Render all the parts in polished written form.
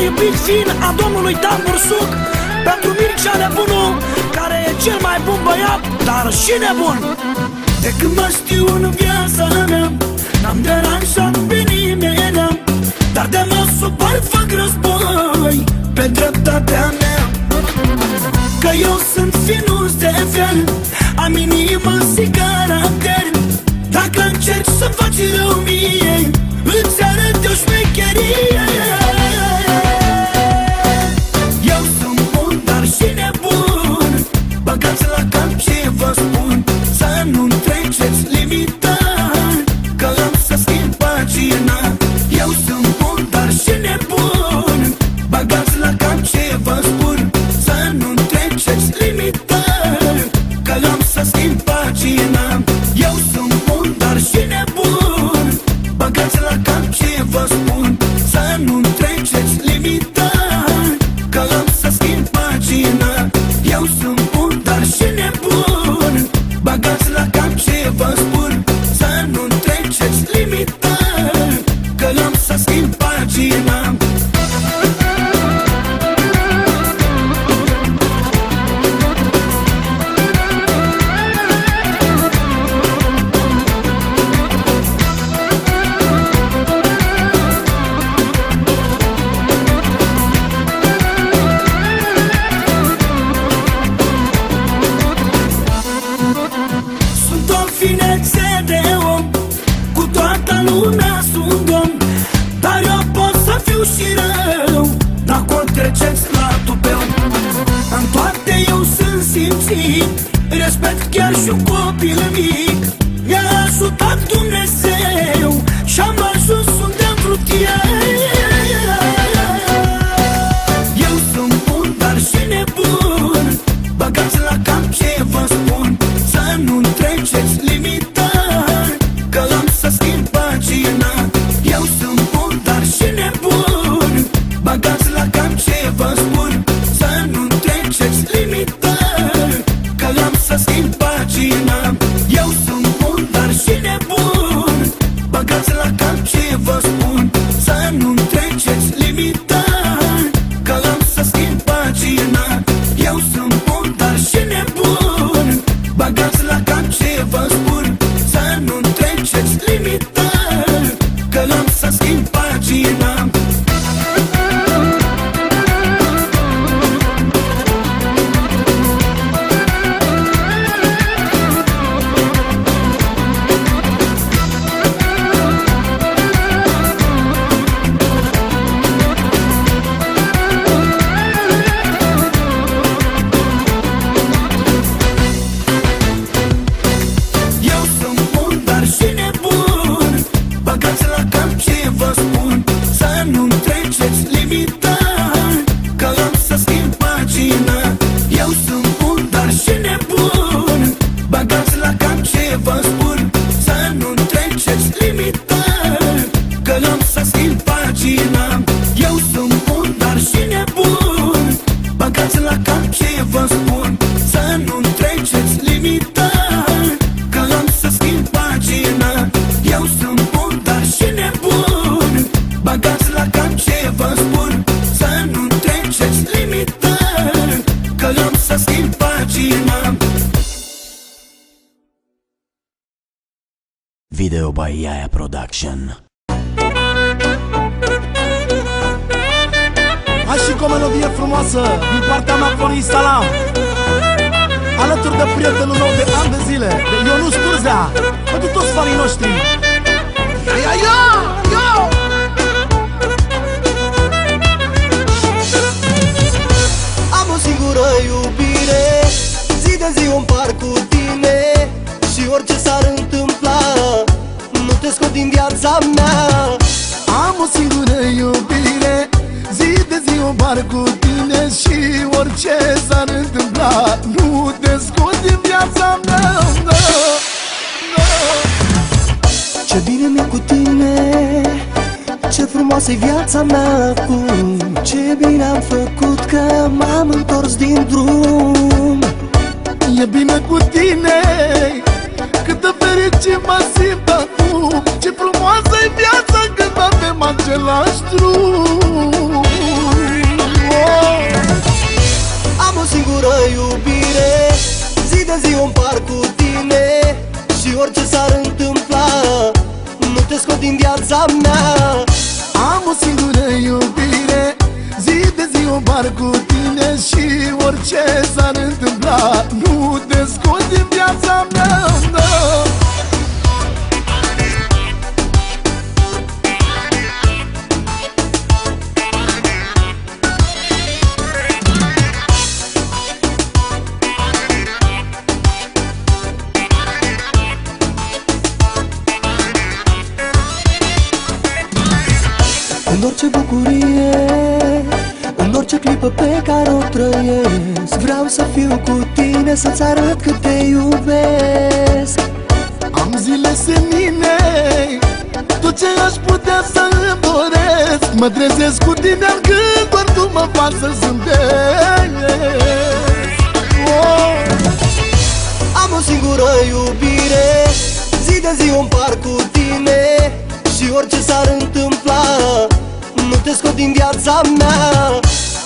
iubit fin a domnului Dan Bursuc, pentru Mircea Nebunu, care e cel mai bun băiat, dar și nebun. De când mă știu în viața mea, n-am deranjat pe nimeni, dar de mă supăr fac război pe dreptatea mea. Că eu sunt finus de fel, am inimă și caracter. Dacă încerci să faci rău mie, îți arăt eu șmecherie. Eu sunt bun, dar și nebun. Băgați la cap ce vă spun, să nu-mi treceți limita, că am să schimb pagina. Eu sunt bun, dar și nebun. Băgați la cap ce vă spun, să nu-mi treceți limita, că am să schimb pagina. Eu sunt bun, dar și nebun. Băgați la cap ce vă spun, să nu-mi treceți limita, că am să schimb pagina. Eu sunt bun, dar și nebun. Băgați la cap ce vă spun, să nu-mi treceți limita, că am să schimb pagina. Respect chiar și un copil mic, mi-a ajutat Dumnezeu și-am ajuns unde-am vrut eu. Eu sunt bun, dar și nebun. Băgați la cap ce vă spun, să nu-mi treceți limita, că am să schimb pagina. Eu sunt bun, dar și nebun. Băgați la cap ce vă spun, să nu-mi treceți limita, că am să schimb pagina. Eu sunt bun, dar și nebun. Băgați la cap ce vă spun, să nu-mi treceți limita, că am să schimb pagina. Eu sunt bun, dar și nebun. Băgați la cap ce vă spun, să nu-mi treceți limita, că am să schimb pagina. Video by Yaya Production. Hai și cu o melodie frumoasă din partea mea, Florin Salam, alături de prietenul meu de ani de zile, de Ionuț Turzea, pentru toți fanii noștri. Ia, ia, ia, ia! Am o singură iubire, zi de zi împart cu tine, și orice s-ar întâmpla, nu te scot din viața mea. Am o singură iubire, zi de zi împart cu tine, și orice s-ar întâmpla, nu te scot din viața mea. Ce bine mi-e cu tine, ce frumoasă-i viața mea acum, ce bine am făcut că m-am întors din drum. E bine cu tine, câtă fericire mă simt acum, ce frumoasă-i viața când avem același drum. Am o singură iubire, zi de zi o împart cu tine. Și orice s-ar întâmpla, nu te scot din viața mea. Am o singură iubire, zi de zi o împart cu tine. Și orice s-ar întâmpla, nu te scot din viața mea, no. În orice bucurie, în orice clipă pe care o trăiesc, vreau să fiu cu tine, să-ți arăt cât te iubesc. Am zile senine, tot ce aș putea să îmi doresc. Mă trezesc cu tine în gând, doar tu mă faci să zâmbesc. Am o singură iubire, zi de zi o împart cu tine. Și orice s-ar întâmpla, nu te scot din viața mea.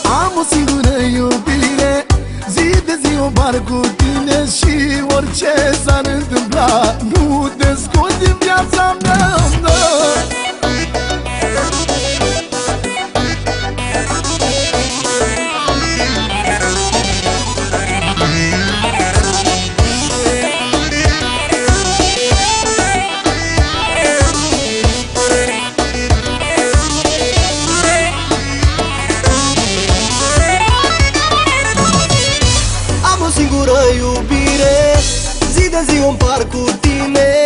Am o singură iubire, zi de zi o împart cu tine. Și orice s-ar întâmpla, nu te scot din viața mea, no. Am o singură iubire, zi de zi o împart cu tine.